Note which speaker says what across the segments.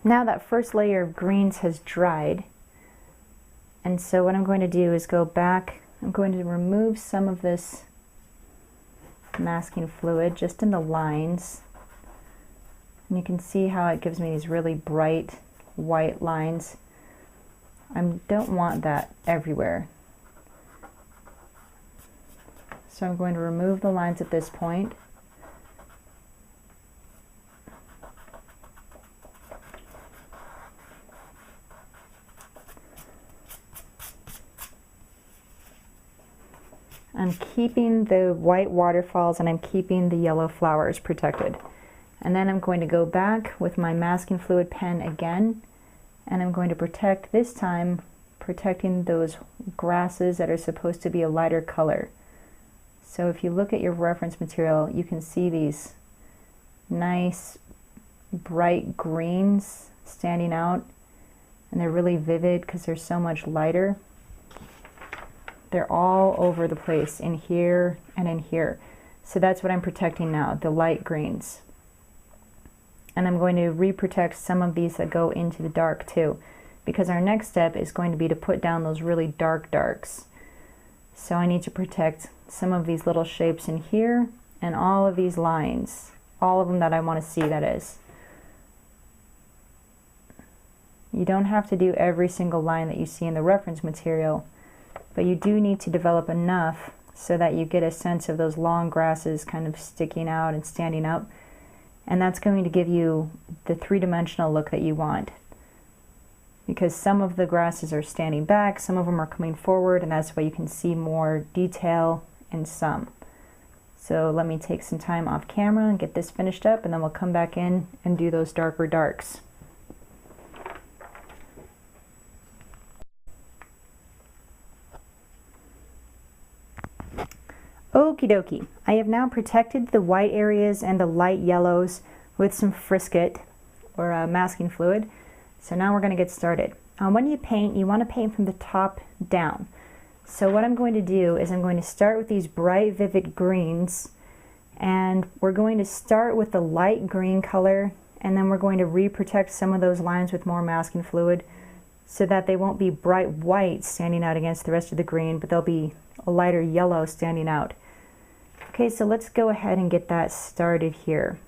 Speaker 1: Now that first layer of greens has dried, and so what I'm going to do is go back. I'm going to remove some of this masking fluid just in the lines. And you can see how it gives me these really bright white lines. I don't want that everywhere. So I'm going to remove the lines at this point. I'm keeping the white waterfalls and I'm keeping the yellow flowers protected. And then I'm going to go back with my masking fluid pen again, and I'm going to protect, this time protecting those grasses that are supposed to be a lighter color. So if you look at your reference material, you can see these nice bright greens standing out, and they're really vivid because they're so much lighter. They're all over the place, in here and in here. So that's what I'm protecting now, the light greens. And I'm going to re-protect some of these that go into the dark too, because our next step is going to be to put down those really dark darks. So I need to protect some of these little shapes in here and all of these lines, all of them that I want to see, that is. You don't have to do every single line that you see in the reference material, but you do need to develop enough so that you get a sense of those long grasses kind of sticking out and standing up. And that's going to give you the three-dimensional look that you want. Because some of the grasses are standing back, some of them are coming forward, and that's why you can see more detail in some. So let me take some time off camera and get this finished up, and then we'll come back in and do those darker darks. Okie dokie, I have now protected the white areas and the light yellows with some Frisket or masking fluid. So now we're going to get started. When you paint, you want to paint from the top down. So what I'm going to do is I'm going to start with these bright vivid greens, and we're going to start with the light green color, and then we're going to re-protect some of those lines with more masking fluid so that they won't be bright white standing out against the rest of the green, but they'll be a lighter yellow standing out. Okay, so let's go ahead and get that started here.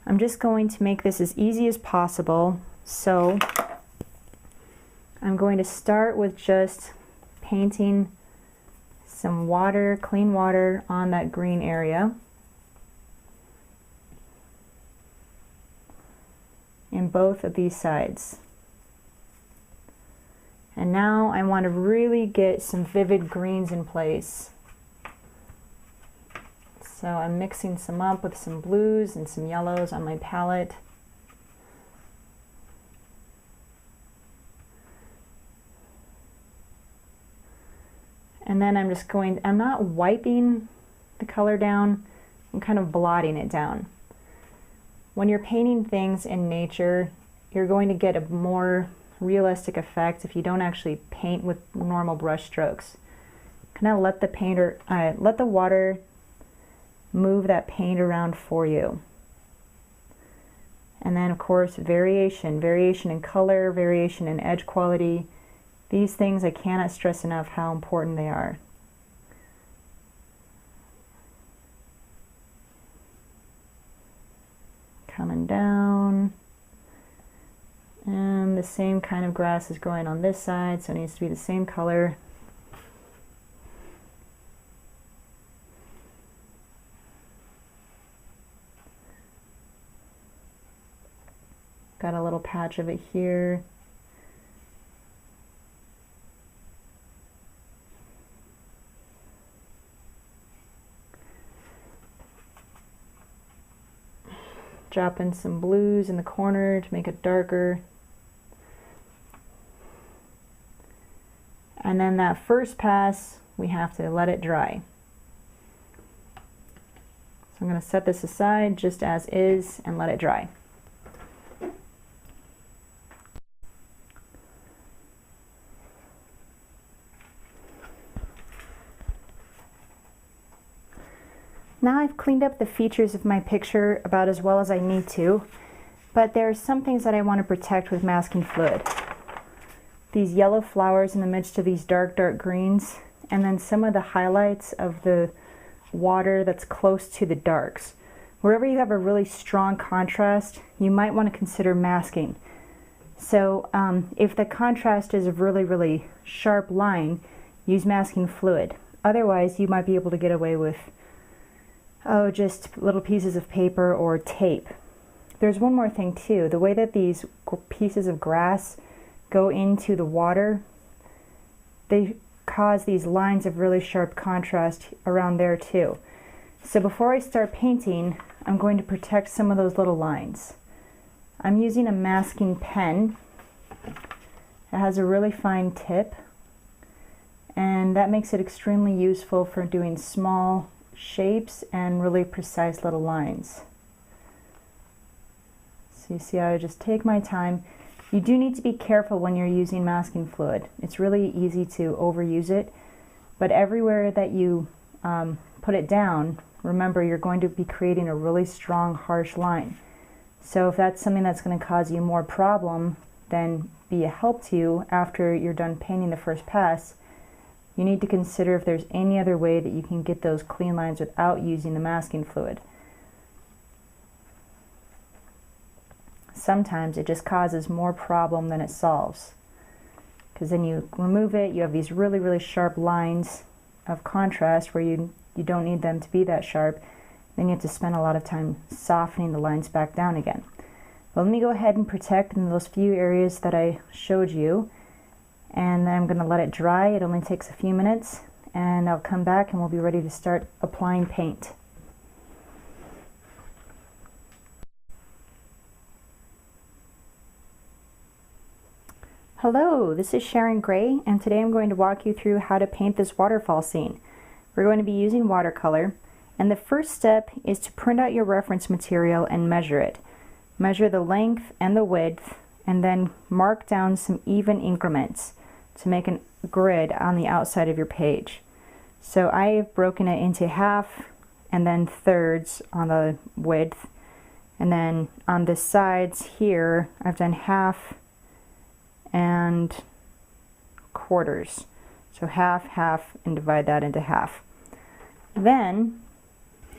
Speaker 1: I'm just going to make this as easy as possible. So I'm going to start with just painting some water, clean water on that green area. In both of these sides. And now I want to really get some vivid greens in place. So I'm mixing some up with some blues and some yellows on my palette. And then I'm not wiping the color down, I'm kind of blotting it down. When you're painting things in nature, you're going to get a more realistic effect if you don't actually paint with normal brush strokes. Kind of let the water move that paint around for you. And then of course variation in color, variation in edge quality. These things, I cannot stress enough how important they are. Coming down. And the same kind of grass is growing on this side, so it needs to be the same color. Got a little patch of it here. Drop in some blues in the corner to make it darker. And then that first pass, we have to let it dry. So I'm going to set this aside just as is and let it dry. Now I've cleaned up the features of my picture about as well as I need to. But there are some things that I want to protect with masking fluid. These yellow flowers in the midst of these dark, dark greens, and then some of the highlights of the water that's close to the darks. Wherever you have a really strong contrast, you might want to consider masking. So if the contrast is a really, really sharp line, use masking fluid. Otherwise, you might be able to get away with, just little pieces of paper or tape. There's one more thing too. The way that these pieces of grass go into the water, they cause these lines of really sharp contrast around there too. So before I start painting, I'm going to protect some of those little lines. I'm using a masking pen. It has a really fine tip, and that makes it extremely useful for doing small shapes and really precise little lines. So you see how I just take my time. You do need to be careful when you're using masking fluid. It's really easy to overuse it, but everywhere that you put it down, remember you're going to be creating a really strong, harsh line. So if that's something that's going to cause you more problem than be a help to you after you're done painting the first pass, you need to consider if there's any other way that you can get those clean lines without using the masking fluid. Sometimes it just causes more problem than it solves, because then you remove it, you have these really, really sharp lines of contrast where you don't need them to be that sharp. Then you have to spend a lot of time softening the lines back down again. But let me go ahead and protect in those few areas that I showed you, and then I'm going to let it dry. It only takes a few minutes, and I'll come back and we'll be ready to start applying paint. Hello, this is Sharon Gray, and today I'm going to walk you through how to paint this waterfall scene. We're going to be using watercolor, and the first step is to print out your reference material and measure it. Measure the length and the width, and then mark down some even increments to make a grid on the outside of your page. So I have broken it into half and then thirds on the width, and then on the sides here I've done half and quarters. So half, half, and divide that into half. Then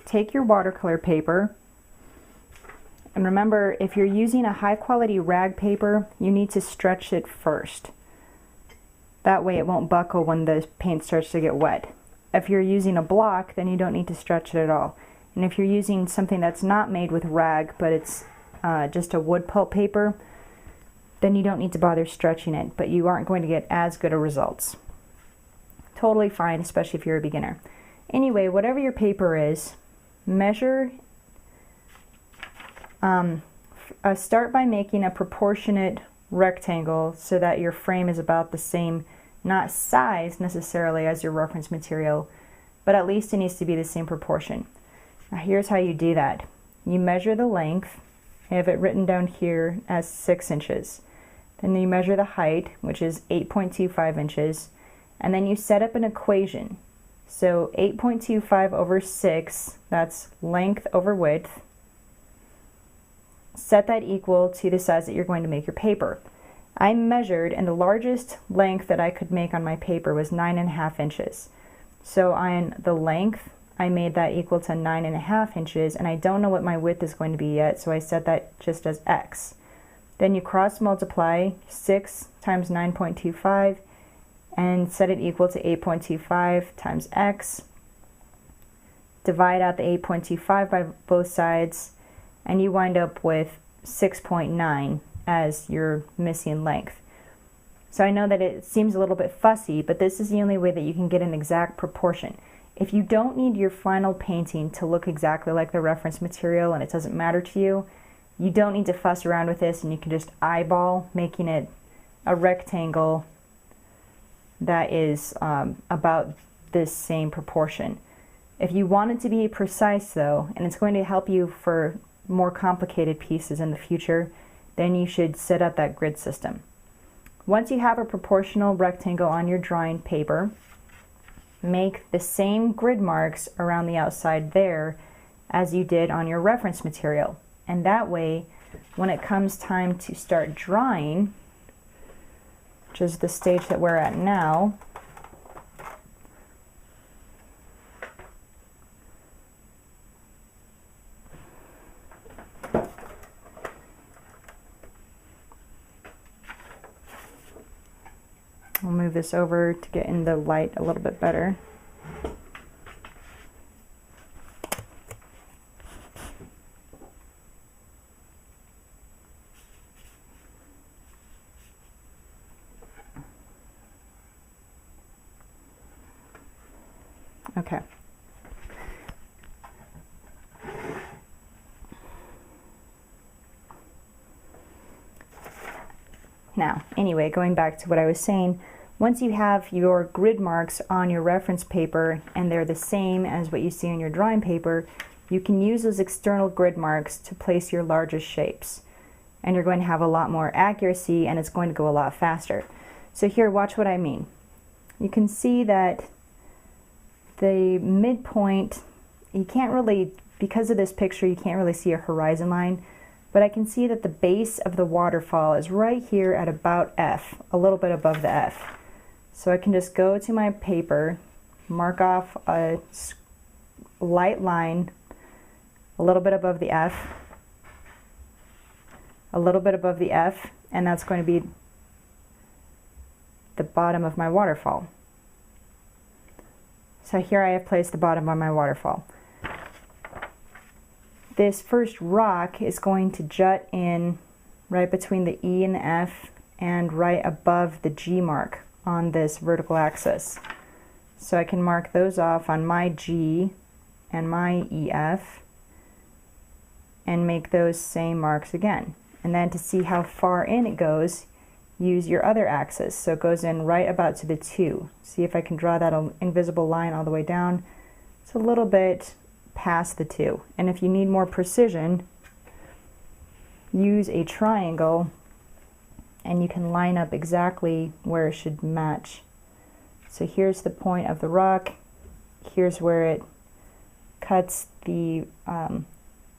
Speaker 1: take your watercolor paper, and remember, if you're using a high quality rag paper, you need to stretch it first. That way it won't buckle when the paint starts to get wet. If you're using a block, then you don't need to stretch it at all. And if you're using something that's not made with rag, but it's just a wood pulp paper, then you don't need to bother stretching it, but you aren't going to get as good a results. Totally fine, especially if you're a beginner. Anyway, whatever your paper is, measure, start by making a proportionate rectangle so that your frame is about the same, not size necessarily as your reference material, but at least it needs to be the same proportion. Now here's how you do that. You measure the length. I have it written down here as 6 inches. Then you measure the height, which is 8.25 inches, and then you set up an equation. So 8.25 over 6, that's length over width. Set that equal to the size that you're going to make your paper. I measured, and the largest length that I could make on my paper was 9.5 inches. So on the length, I made that equal to 9.5 inches, and I don't know what my width is going to be yet, so I set that just as X. Then you cross multiply 6 times 9.25 and set it equal to 8.25 times X. Divide out the 8.25 by both sides, and you wind up with 6.9 as your missing length. So I know that it seems a little bit fussy, but this is the only way that you can get an exact proportion. If you don't need your final painting to look exactly like the reference material and it doesn't matter to you, you don't need to fuss around with this, and you can just eyeball making it a rectangle that is about this same proportion. If you want it to be precise though, and it's going to help you for more complicated pieces in the future, then you should set up that grid system. Once you have a proportional rectangle on your drawing paper, make the same grid marks around the outside there as you did on your reference material. And that way, when it comes time to start drawing, which is the stage that we're at now, I'll move this over to get in the light a little bit better. Okay. Now, anyway, going back to what I was saying, once you have your grid marks on your reference paper and they're the same as what you see on your drawing paper, you can use those external grid marks to place your largest shapes. And you're going to have a lot more accuracy and it's going to go a lot faster. So here, watch what I mean. You can see that the midpoint, you can't really, because of this picture, you can't really see a horizon line, but I can see that the base of the waterfall is right here at about F, a little bit above the F. So I can just go to my paper, mark off a light line a little bit above the F, a little bit above the F, and that's going to be the bottom of my waterfall. So here I have placed the bottom of my waterfall. This first rock is going to jut in right between the E and the F and right above the G mark on this vertical axis. So I can mark those off on my G and my EF and make those same marks again. And then to see how far in it goes, use your other axis. So it goes in right about to the 2. See if I can draw that invisible line all the way down. It's a little bit past the 2. And if you need more precision, use a triangle and you can line up exactly where it should match. So here's the point of the rock. Here's where it cuts the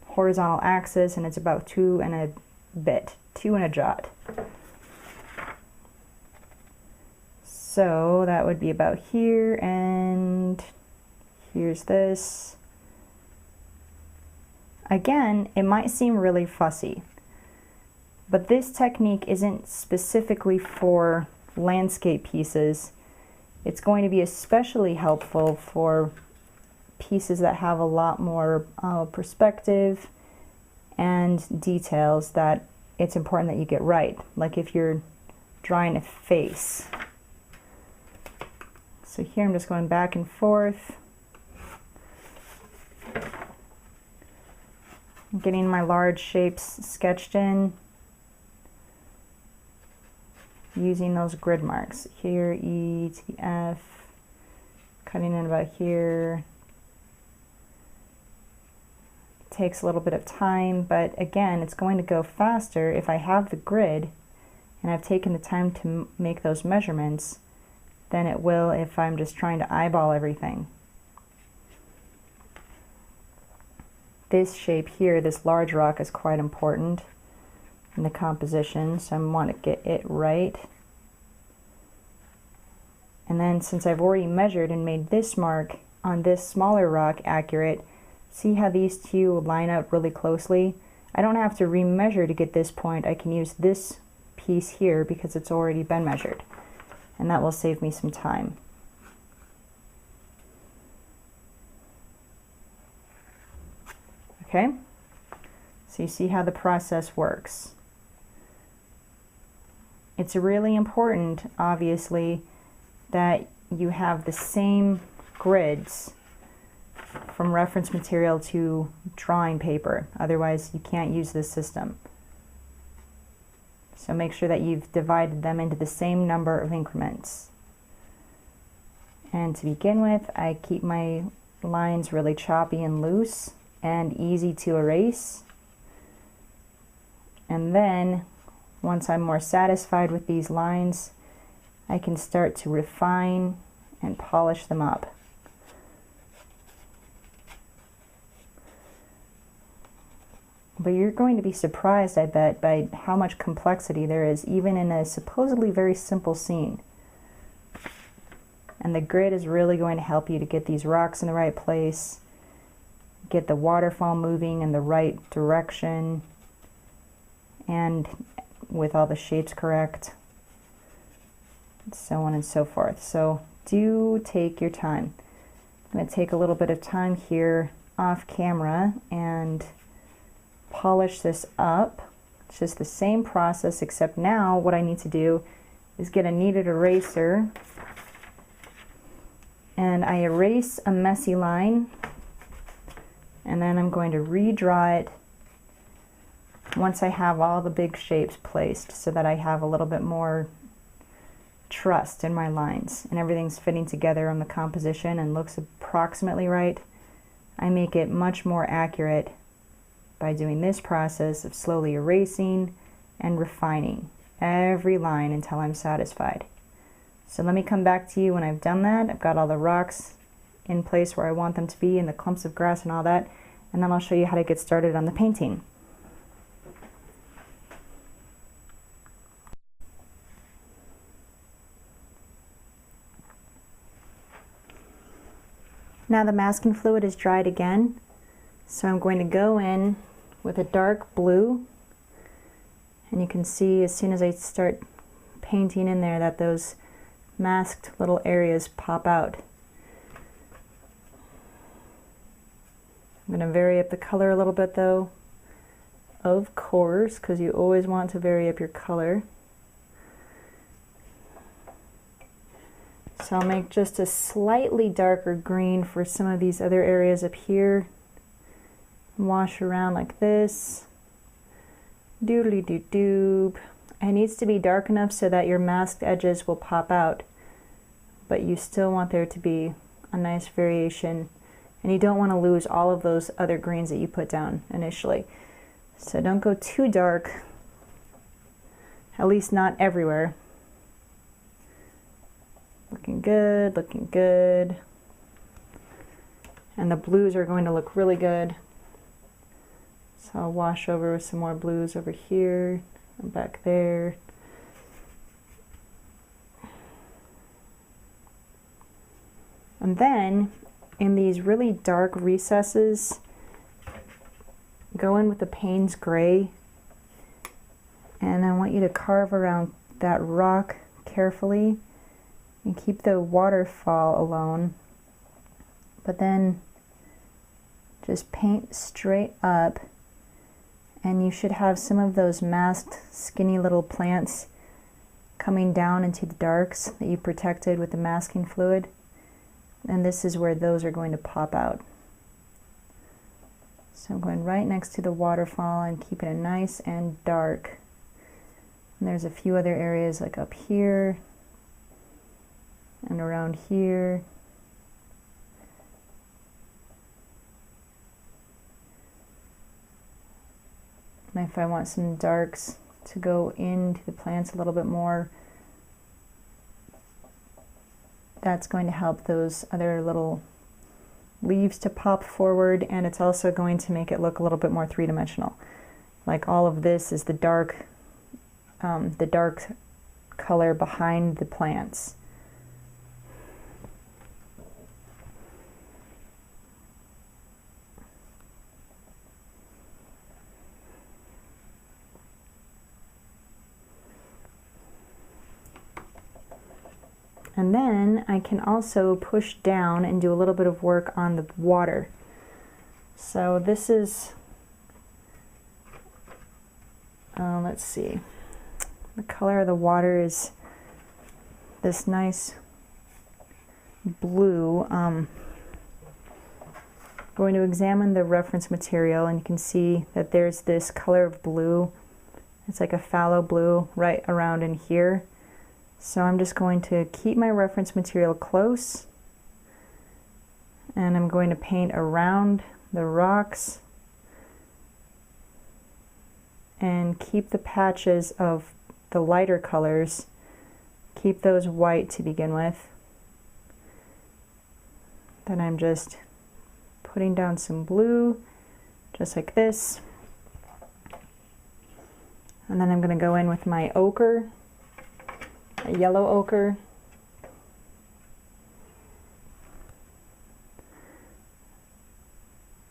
Speaker 1: horizontal axis, and it's about 2 and a bit, 2 and a jot. So that would be about here, and here's this. Again, it might seem really fussy, but this technique isn't specifically for landscape pieces. It's going to be especially helpful for pieces that have a lot more perspective and details that it's important that you get right, like if you're drawing a face. So here I'm just going back and forth, getting my large shapes sketched in, using those grid marks. Here, E to the F, cutting in about here. It takes a little bit of time, but again, it's going to go faster if I have the grid and I've taken the time to make those measurements than it will if I'm just trying to eyeball everything. This shape here, this large rock, is quite important in the composition, so I want to get it right. And then since I've already measured and made this mark on this smaller rock accurate, see how these two line up really closely? I don't have to remeasure to get this point. I can use this piece here because it's already been measured, and that will save me some time. Okay, so you see how the process works. It's really important, obviously, that you have the same grids from reference material to drawing paper. Otherwise, you can't use this system. So make sure that you've divided them into the same number of increments. And to begin with, I keep my lines really choppy and loose and easy to erase. And then, once I'm more satisfied with these lines, I can start to refine and polish them up. But you're going to be surprised, I bet, by how much complexity there is, even in a supposedly very simple scene. And the grid is really going to help you to get these rocks in the right place, get the waterfall moving in the right direction, and with all the shapes correct, so on and so forth. So do take your time. I'm going to take a little bit of time here off camera and polish this up. It's just the same process, except now what I need to do is get a kneaded eraser, and I erase a messy line, and then I'm going to redraw it once I have all the big shapes placed, so that I have a little bit more trust in my lines and everything's fitting together on the composition and looks approximately right. I make it much more accurate by doing this process of slowly erasing and refining every line until I'm satisfied. So let me come back to you when I've done that. I've got all the rocks in place where I want them to be, and the clumps of grass and all that, and then I'll show you how to get started on the painting. Now the masking fluid is dried again, so I'm going to go in with a dark blue, and you can see as soon as I start painting in there that those masked little areas pop out. I'm going to vary up the color a little bit though, of course, because you always want to vary up your color. So I'll make just a slightly darker green for some of these other areas up here. Wash around like this. Doodly doo doob. It needs to be dark enough so that your masked edges will pop out, but you still want there to be a nice variation, and you don't want to lose all of those other greens that you put down initially. So don't go too dark, at least not everywhere. Looking good, looking good. And the blues are going to look really good. So I'll wash over with some more blues over here and back there. And then in these really dark recesses, go in with the Payne's Gray, and I want you to carve around that rock carefully and keep the waterfall alone, but then just paint straight up, and you should have some of those masked skinny little plants coming down into the darks that you protected with the masking fluid, and this is where those are going to pop out. So I'm going right next to the waterfall and keeping it nice and dark. And there's a few other areas like up here and around here. And if I want some darks to go into the plants a little bit more, that's going to help those other little leaves to pop forward, and it's also going to make it look a little bit more three-dimensional. Like all of this is the dark color behind the plants. And then I can also push down and do a little bit of work on the water. So this is, let's see, the color of the water is this nice blue. Going to examine the reference material, and you can see that there's this color of blue. It's like a phthalo blue right around in here. So I'm just going to keep my reference material close, and I'm going to paint around the rocks and keep the patches of the lighter colors, keep those white to begin with. Then I'm just putting down some blue, just like this. And then I'm going to go in with my ochre, a yellow ochre.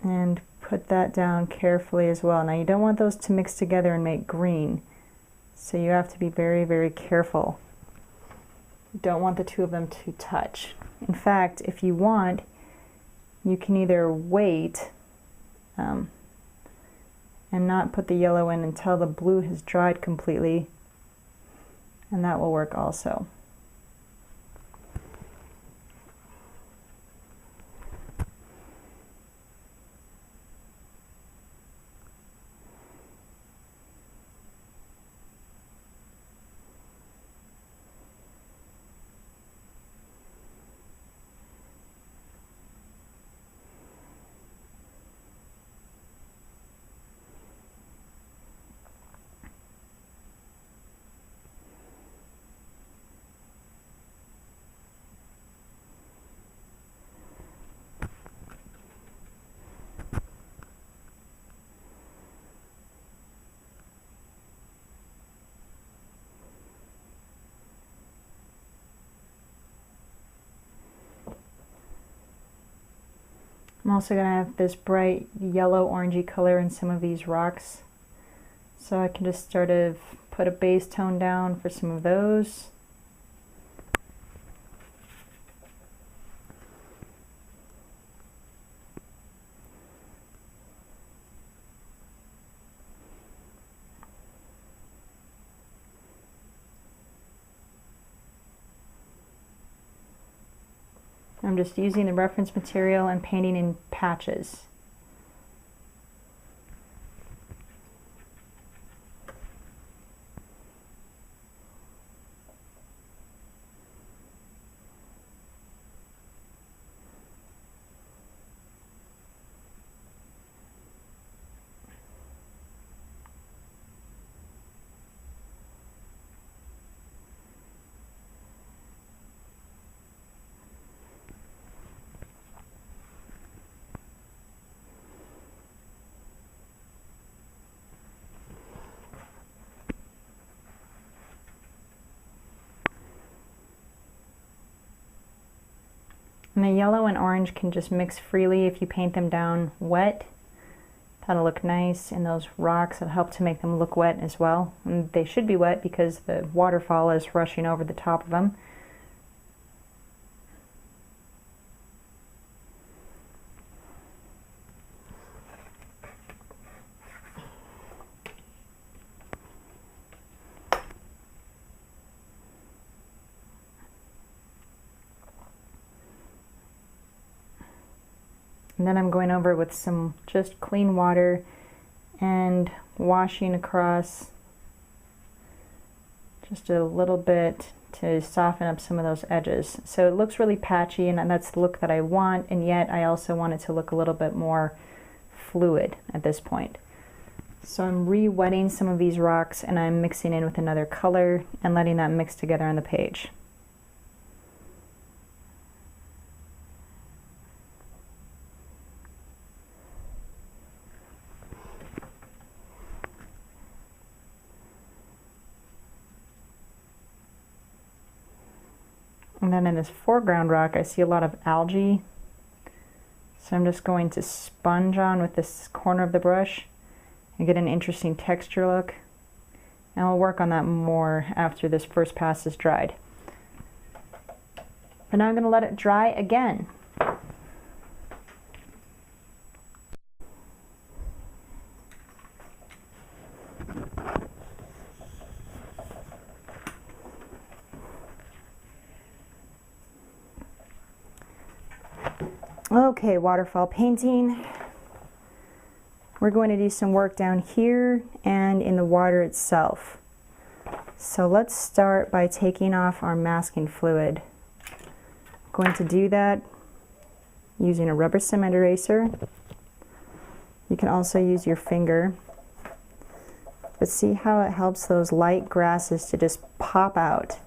Speaker 1: And put that down carefully as well. Now you don't want those to mix together and make green, so you have to be very, very careful. You don't want the two of them to touch. In fact, if you want, you can either wait and not put the yellow in until the blue has dried completely, and that will work also. I'm also going to have this bright yellow orangey color in some of these rocks, so I can just sort of put a base tone down for some of those. I'm just using the reference material and painting in patches. And the yellow and orange can just mix freely if you paint them down wet. That'll look nice in those rocks. It'll help to make them look wet as well. And they should be wet because the waterfall is rushing over the top of them. And then I'm going over with some just clean water and washing across just a little bit to soften up some of those edges. So it looks really patchy, and that's the look that I want, and yet I also want it to look a little bit more fluid at this point. So I'm re-wetting some of these rocks, and I'm mixing in with another color and letting that mix together on the page. And then in this foreground rock, I see a lot of algae. So I'm just going to sponge on with this corner of the brush and get an interesting texture look. And we'll work on that more after this first pass is dried. But now I'm going to let it dry again. Okay, waterfall painting. We're going to do some work down here and in the water itself. So let's start by taking off our masking fluid. I'm going to do that using a rubber cement eraser. You can also use your finger. But see how it helps those light grasses to just pop out.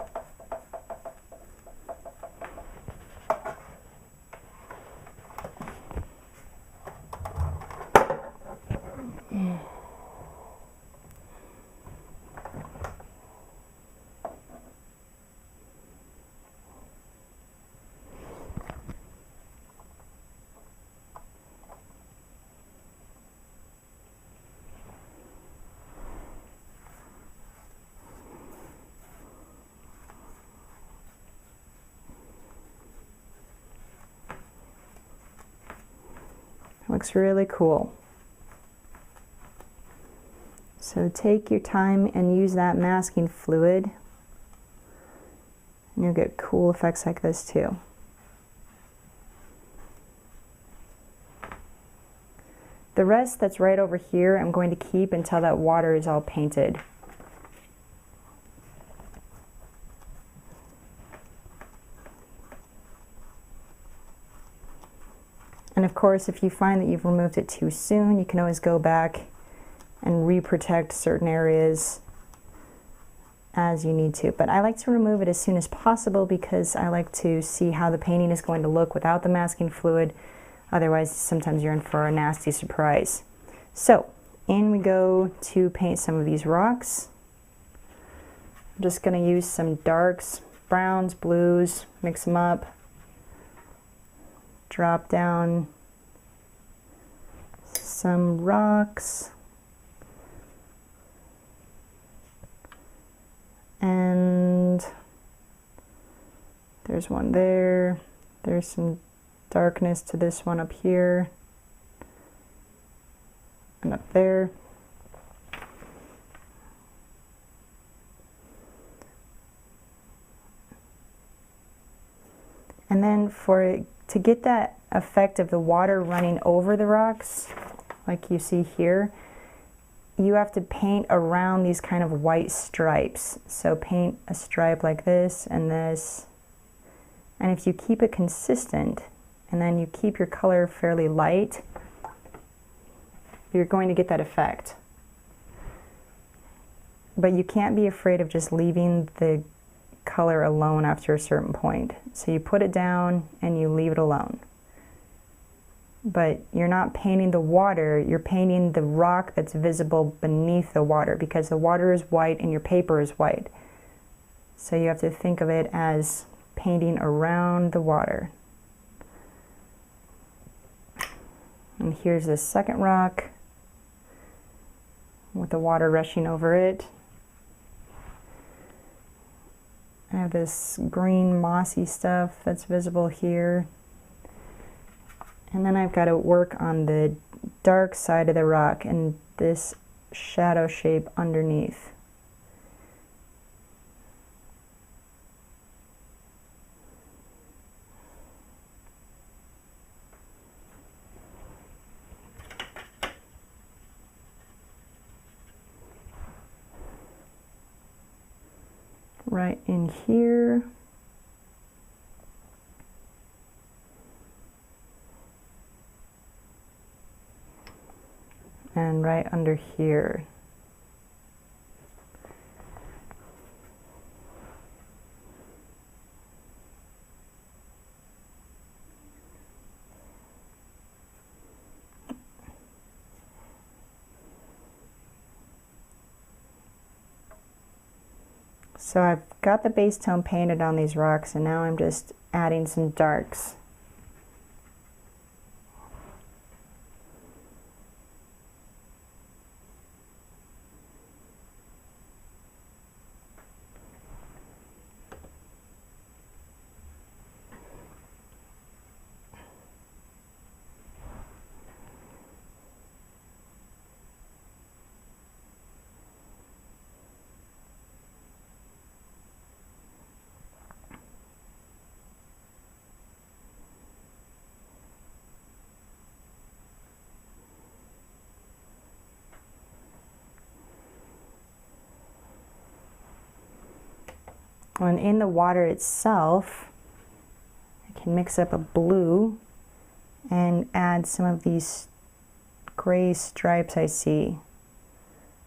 Speaker 1: Looks really cool. So take your time and use that masking fluid, and you'll get cool effects like this too. The rest that's right over here I'm going to keep until that water is all painted. And of course, if you find that you've removed it too soon, you can always go back and re-protect certain areas as you need to. But I like to remove it as soon as possible because I like to see how the painting is going to look without the masking fluid. Otherwise, sometimes you're in for a nasty surprise. So, in we go to paint some of these rocks. I'm just going to use some darks, browns, blues, mix them up. Drop down some rocks. And there's one there. There's some darkness to this one up here and up there. And then to get that effect of the water running over the rocks, like you see here, you have to paint around these kind of white stripes. So paint a stripe like this and this. And if you keep it consistent, and then you keep your color fairly light, you're going to get that effect. But you can't be afraid of just leaving the color alone after a certain point. So you put it down and you leave it alone. But you're not painting the water, you're painting the rock that's visible beneath the water, because the water is white and your paper is white. So you have to think of it as painting around the water. And here's the second rock with the water rushing over it. I have this green mossy stuff that's visible here. And then I've got to work on the dark side of the rock and this shadow shape underneath. Right in here. And right under here. So I've got the base tone painted on these rocks, and now I'm just adding some darks. And in the water itself, I can mix up a blue and add some of these gray stripes I see.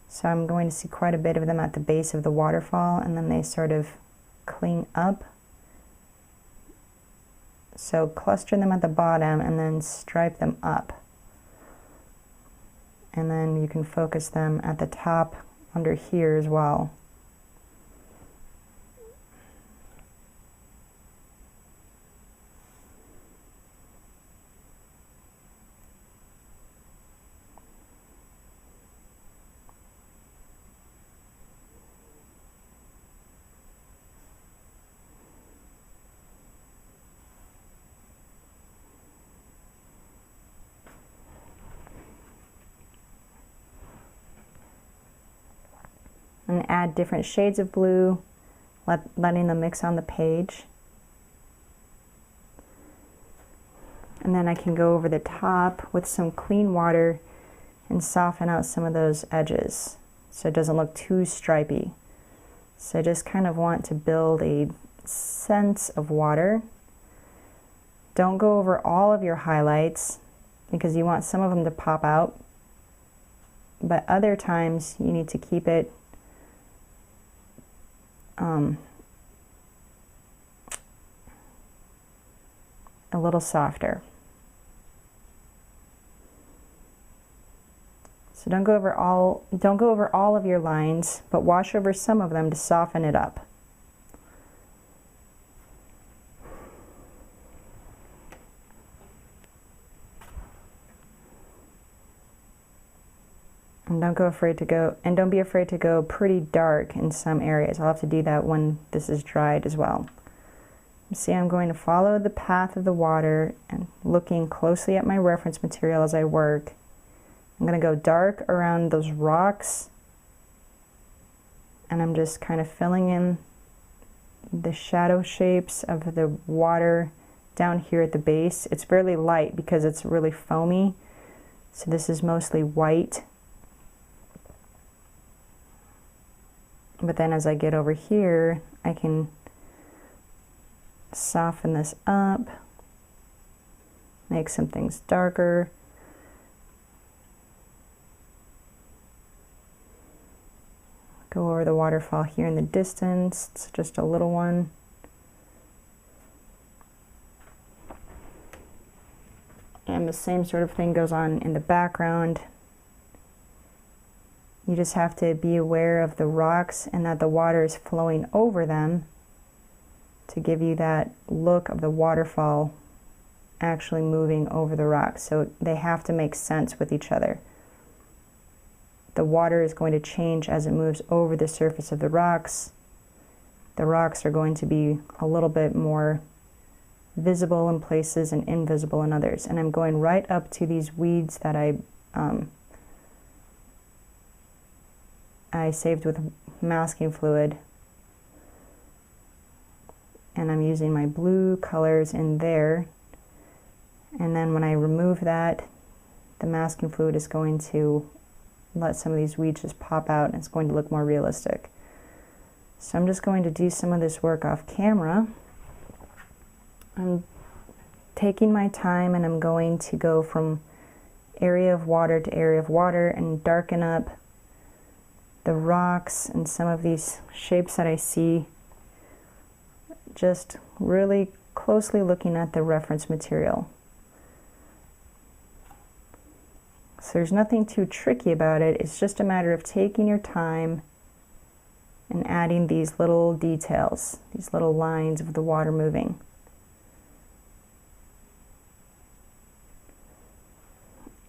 Speaker 1: So I'm going to see quite a bit of them at the base of the waterfall, and then they sort of clean up. So cluster them at the bottom and then stripe them up. And then you can focus them at the top under here as well. and add different shades of blue, letting them mix on the page. And then I can go over the top with some clean water and soften out some of those edges so it doesn't look too stripy. So I just kind of want to build a sense of water. Don't go over all of your highlights because you want some of them to pop out, but other times you need to keep it a little softer. So don't go over all of your lines, but wash over some of them to soften it up. And don't be afraid to go pretty dark in some areas. I'll have to do that when this is dried as well. See, I'm going to follow the path of the water and looking closely at my reference material as I work. I'm going to go dark around those rocks, and I'm just kind of filling in the shadow shapes of the water down here at the base. It's fairly light because it's really foamy, so this is mostly white. But then as I get over here, I can soften this up, make some things darker. Go over the waterfall here in the distance. It's just a little one. And the same sort of thing goes on in the background. You just have to be aware of the rocks and that the water is flowing over them to give you that look of the waterfall actually moving over the rocks. So they have to make sense with each other. The water is going to change as it moves over the surface of the rocks. The rocks are going to be a little bit more visible in places and invisible in others. And I'm going right up to these weeds that I saved with masking fluid, and I'm using my blue colors in there, and then when I remove that, the masking fluid is going to let some of these weeds just pop out, and it's going to look more realistic. So I'm just going to do some of this work off camera. I'm taking my time, and I'm going to go from area of water to area of water and darken up the rocks and some of these shapes that I see, just really closely looking at the reference material. So there's nothing too tricky about it. It's just a matter of taking your time and adding these little details, these little lines of the water moving.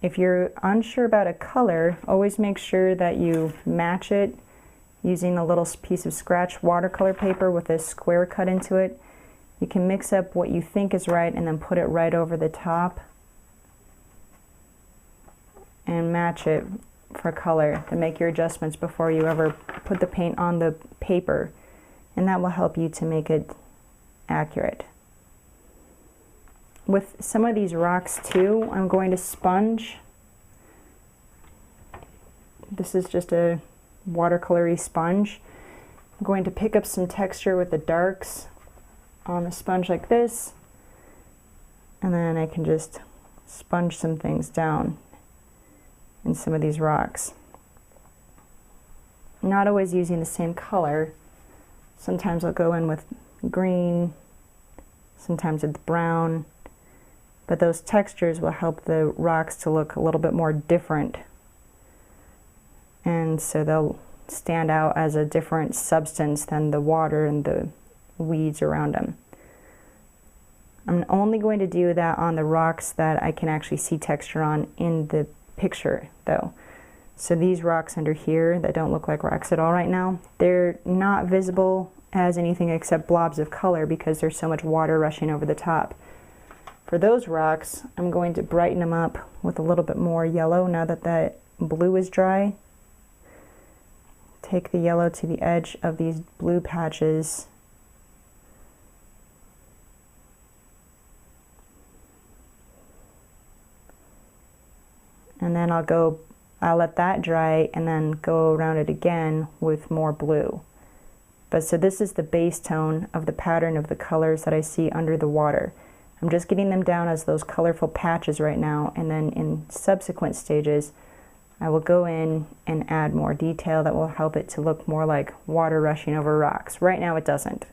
Speaker 1: If you're unsure about a color, always make sure that you match it using a little piece of scratch watercolor paper with a square cut into it. You can mix up what you think is right and then put it right over the top and match it for color to make your adjustments before you ever put the paint on the paper, and that will help you to make it accurate. With some of these rocks too, I'm going to sponge. This is just a watercolory sponge. I'm going to pick up some texture with the darks on the sponge like this, and then I can just sponge some things down in some of these rocks. I'm not always using the same color. Sometimes I'll go in with green, sometimes with brown, but those textures will help the rocks to look a little bit more different, and so they'll stand out as a different substance than the water and the weeds around them. I'm only going to do that on the rocks that I can actually see texture on in the picture though. So these rocks under here that don't look like rocks at all right now, they're not visible as anything except blobs of color because there's so much water rushing over the top. For those rocks, I'm going to brighten them up with a little bit more yellow now that that blue is dry, take the yellow to the edge of these blue patches. And then I'll let that dry and then go around it again with more blue. But so this is the base tone of the pattern of the colors that I see under the water. I'm just getting them down as those colorful patches right now, and then in subsequent stages I will go in and add more detail that will help it to look more like water rushing over rocks. Right now it doesn't.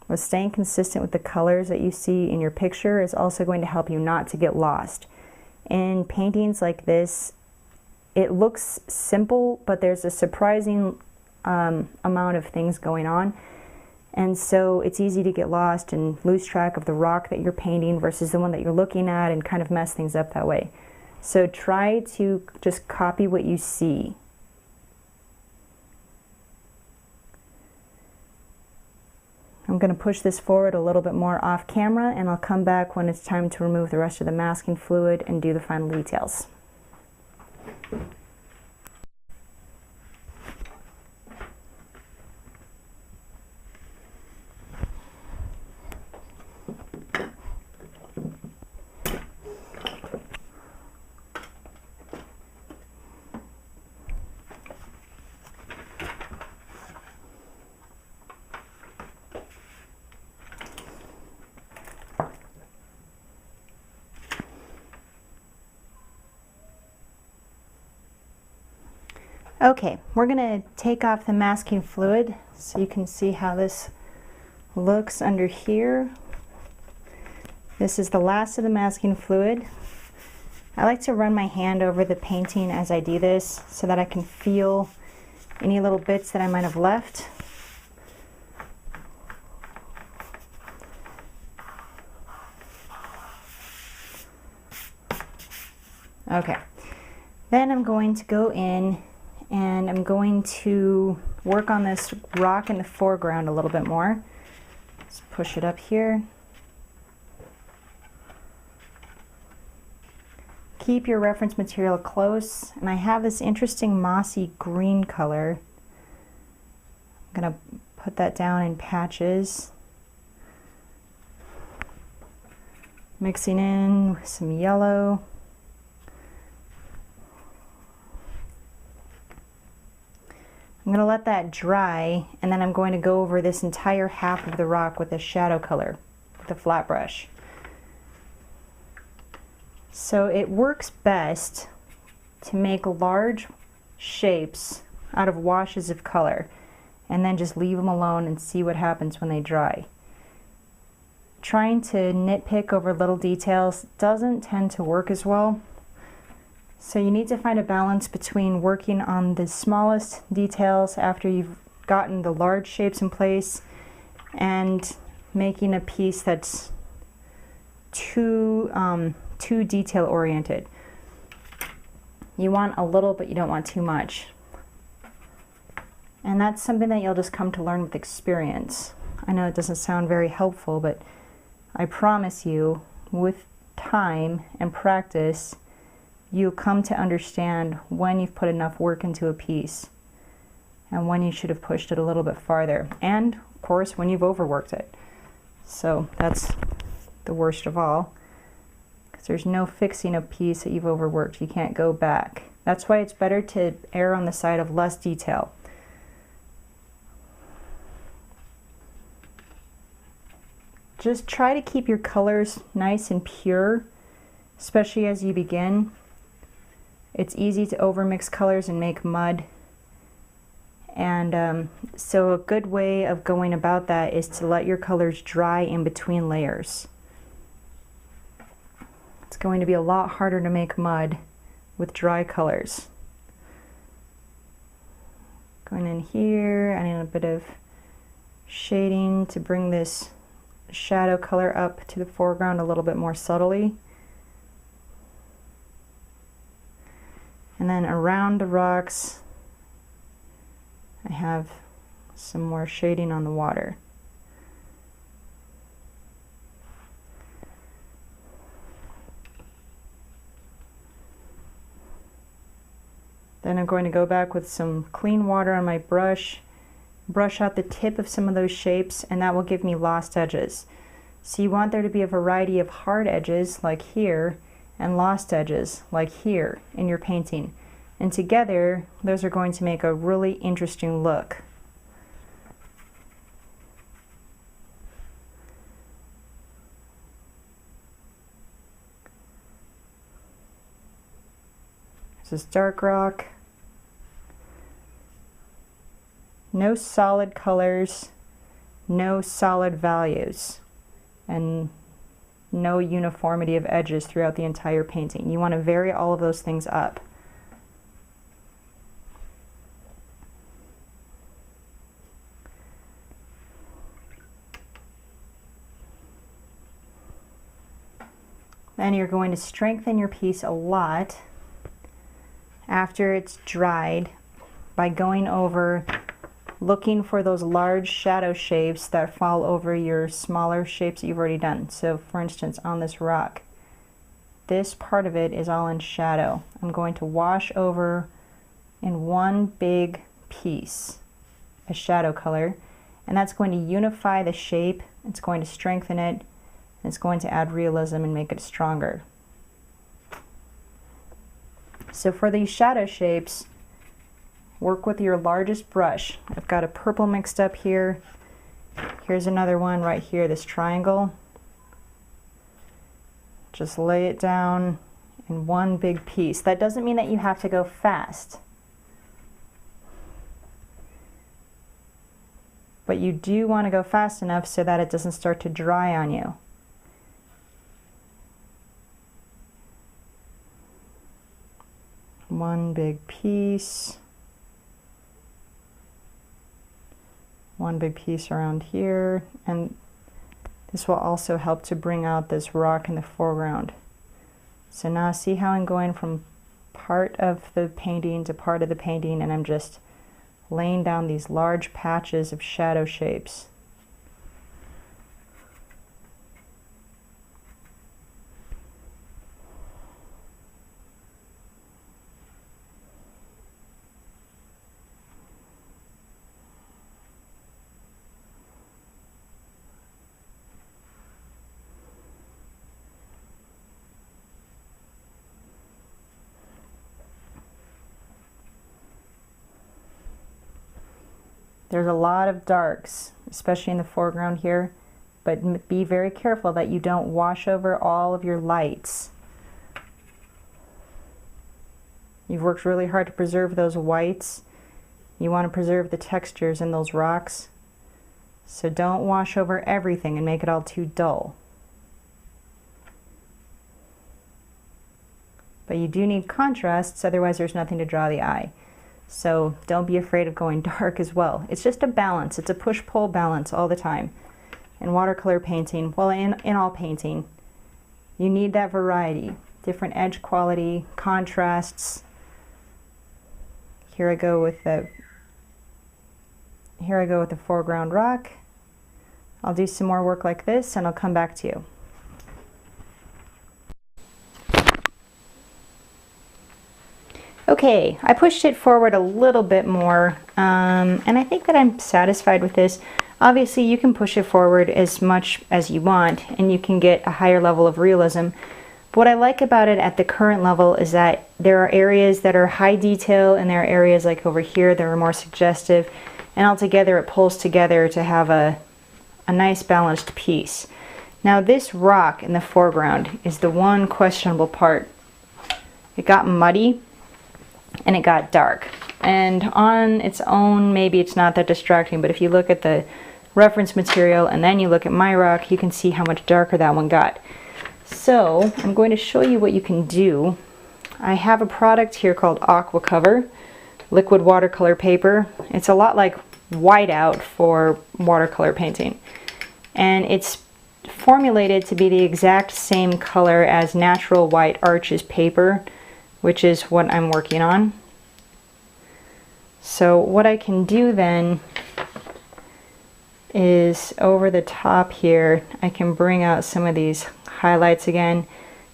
Speaker 1: But staying consistent with the colors that you see in your picture is also going to help you not to get lost. In paintings like this, it looks simple, but there's a surprising amount of things going on. And so it's easy to get lost and lose track of the rock that you're painting versus the one that you're looking at and kind of mess things up that way. So try to just copy what you see. I'm going to push this forward a little bit more off camera, and I'll come back when it's time to remove the rest of the masking fluid and do the final details. Okay, we're going to take off the masking fluid so you can see how this looks under here. This is the last of the masking fluid. I like to run my hand over the painting as I do this so that I can feel any little bits that I might have left. Okay, then I'm going to go in and I'm going to work on this rock in the foreground a little bit more. Let's push it up here. Keep your reference material close, and I have this interesting mossy green color. I'm going to put that down in patches. Mixing in with some yellow. I'm going to let that dry, and then I'm going to go over this entire half of the rock with a shadow color with a flat brush. So it works best to make large shapes out of washes of color and then just leave them alone and see what happens when they dry. Trying to nitpick over little details doesn't tend to work as well. So you need to find a balance between working on the smallest details after you've gotten the large shapes in place and making a piece that's too detail oriented. You want a little, but you don't want too much. And that's something that you'll just come to learn with experience. I know it doesn't sound very helpful, but I promise you, with time and practice, you'll come to understand when you've put enough work into a piece and when you should have pushed it a little bit farther, and of course when you've overworked it. So that's the worst of all, because there's no fixing a piece that you've overworked. You can't go back. That's why it's better to err on the side of less detail. Just try to keep your colors nice and pure, especially as you begin. It's easy to overmix colors and make mud, and so a good way of going about that is to let your colors dry in between layers. It's going to be a lot harder to make mud with dry colors. Going in here, adding a bit of shading to bring this shadow color up to the foreground a little bit more subtly. And then around the rocks, I have some more shading on the water. Then I'm going to go back with some clean water on my brush, brush out the tip of some of those shapes, and that will give me lost edges. So you want there to be a variety of hard edges, like here, and lost edges, like here, in your painting. And together, those are going to make a really interesting look. This is dark rock. No solid colors, no solid values, and no uniformity of edges throughout the entire painting. You want to vary all of those things up. Then you're going to strengthen your piece a lot after it's dried by going over, looking for those large shadow shapes that fall over your smaller shapes that you've already done. So for instance, on this rock, this part of it is all in shadow. I'm going to wash over in one big piece a shadow color, and that's going to unify the shape, it's going to strengthen it, and it's going to add realism and make it stronger. So for these shadow shapes, work with your largest brush. I've got a purple mixed up here. Here's another one right here, this triangle. Just lay it down in one big piece. That doesn't mean that you have to go fast, but you do want to go fast enough so that it doesn't start to dry on you. One big piece. One big piece around here, and this will also help to bring out this rock in the foreground. So now see how I'm going from part of the painting to part of the painting, and I'm just laying down these large patches of shadow shapes. There's a lot of darks, especially in the foreground here, but be very careful that you don't wash over all of your lights. You've worked really hard to preserve those whites. You want to preserve the textures in those rocks. So don't wash over everything and make it all too dull. But you do need contrasts, otherwise there's nothing to draw the eye. So don't be afraid of going dark as well. It's just a balance. It's a push-pull balance all the time. In watercolor painting, well, in all painting, you need that variety. Different edge quality, contrasts. Here I go with the foreground rock. I'll do some more work like this and I'll come back to you. Okay, I pushed it forward a little bit more, and I think that I'm satisfied with this. Obviously, you can push it forward as much as you want, and you can get a higher level of realism. But what I like about it at the current level is that there are areas that are high detail, and there are areas like over here that are more suggestive, and altogether it pulls together to have a nice balanced piece. Now this rock in the foreground is the one questionable part. It got muddy and it got dark, and on its own maybe it's not that distracting, but if you look at the reference material and then you look at my rock, you can see how much darker that one got. So I'm going to show you what you can do. I have a product here called Aqua Cover liquid watercolor paper. It's a lot like whiteout for watercolor painting, and it's formulated to be the exact same color as natural white Arches paper, which is what I'm working on. So what I can do then is over the top here, I can bring out some of these highlights again,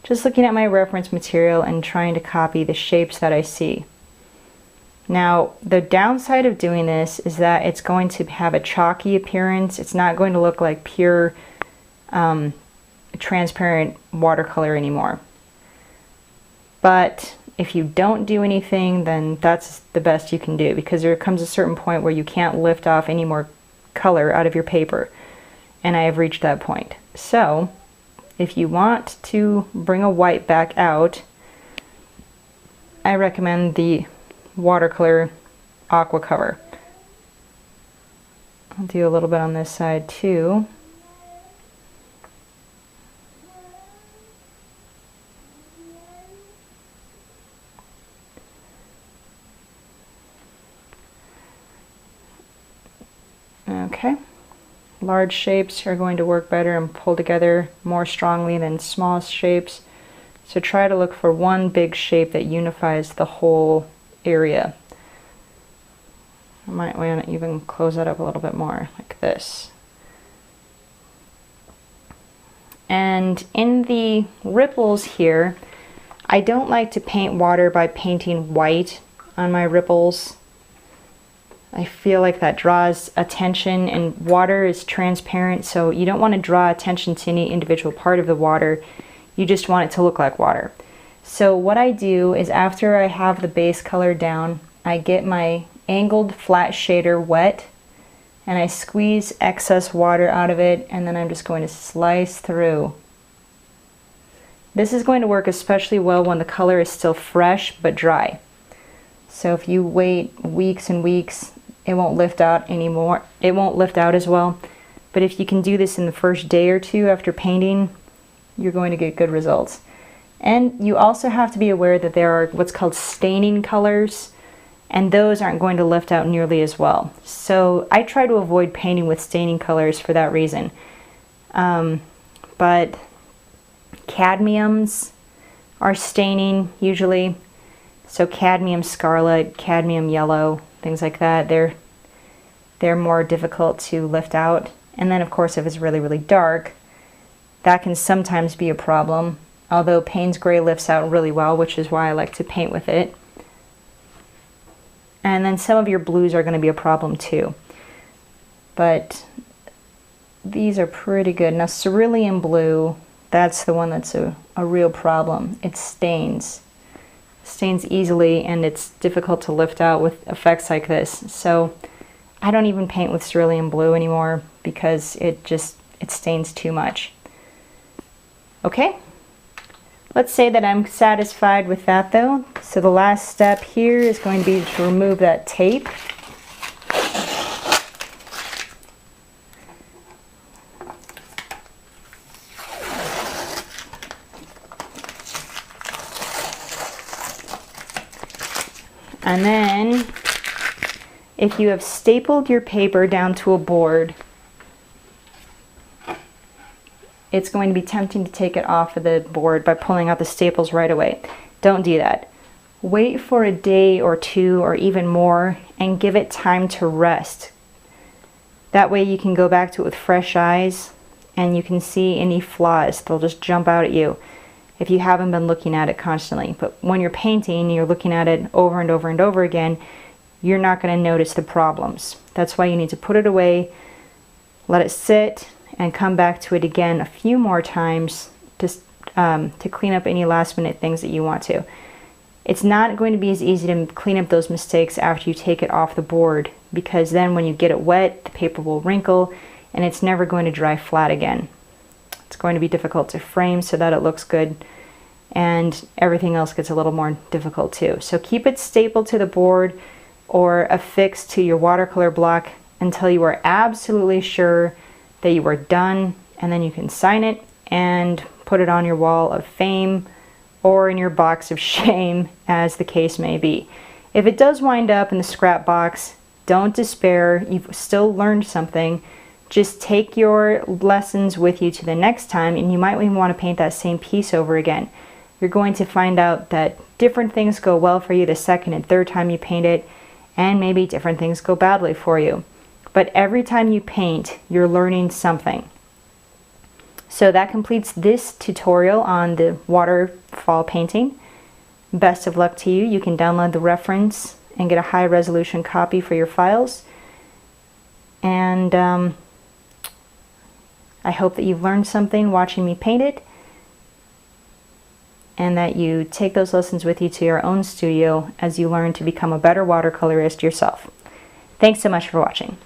Speaker 1: just looking at my reference material and trying to copy the shapes that I see. Now, the downside of doing this is that it's going to have a chalky appearance. It's not going to look like pure transparent watercolor anymore. But if you don't do anything, then that's the best you can do, because there comes a certain point where you can't lift off any more color out of your paper. And I have reached that point. So, if you want to bring a white back out, I recommend the Watercolor Aqua cover. I'll do a little bit on this side too. Okay, large shapes are going to work better and pull together more strongly than small shapes. So try to look for one big shape that unifies the whole area. I might want to even close that up a little bit more, like this. And in the ripples here, I don't like to paint water by painting white on my ripples. I feel like that draws attention, and water is transparent, so you don't want to draw attention to any individual part of the water. You just want it to look like water. So what I do is, after I have the base color down, I get my angled flat shader wet and I squeeze excess water out of it, and then I'm just going to slice through. This is going to work especially well when the color is still fresh but dry. So if you wait weeks and weeks, it won't lift out anymore. It won't lift out as well. But if you can do this in the first day or two after painting, you're going to get good results. And you also have to be aware that there are what's called staining colors, and those aren't going to lift out nearly as well. So I try to avoid painting with staining colors for that reason. But cadmiums are staining usually. So cadmium scarlet, cadmium yellow, things like that, they're more difficult to lift out. And then of course, if it's really, really dark, that can sometimes be a problem. Although Payne's Gray lifts out really well, which is why I like to paint with it. And then some of your blues are going to be a problem too. But these are pretty good. Now cerulean blue, that's the one that's a real problem. It stains. Stains easily, and it's difficult to lift out with effects like this. So I don't even paint with cerulean blue anymore because it stains too much. Okay, let's say that I'm satisfied with that though. So the last step here is going to be to remove that tape. And then, if you have stapled your paper down to a board, it's going to be tempting to take it off of the board by pulling out the staples right away. Don't do that. Wait for a day or two or even more and give it time to rest. That way you can go back to it with fresh eyes and you can see any flaws. They'll just jump out at you if you haven't been looking at it constantly. But when you're painting, you're looking at it over and over and over again, you're not going to notice the problems. That's why you need to put it away, let it sit, and come back to it again a few more times to clean up any last minute things that you want to. It's not going to be as easy to clean up those mistakes after you take it off the board, because then when you get it wet, the paper will wrinkle and it's never going to dry flat again. It's going to be difficult to frame so that it looks good, and everything else gets a little more difficult too. So keep it stapled to the board or affixed to your watercolor block until you are absolutely sure that you are done, and then you can sign it and put it on your wall of fame or in your box of shame, as the case may be. If it does wind up in the scrap box, don't despair. You've still learned something. Just take your lessons with you to the next time, and you might even want to paint that same piece over again. You're going to find out that different things go well for you the second and third time you paint it, and maybe different things go badly for you. But every time you paint, you're learning something. So that completes this tutorial on the waterfall painting. Best of luck to you. You can download the reference and get a high resolution copy for your files. And I hope that you've learned something watching me paint it, and that you take those lessons with you to your own studio as you learn to become a better watercolorist yourself. Thanks so much for watching.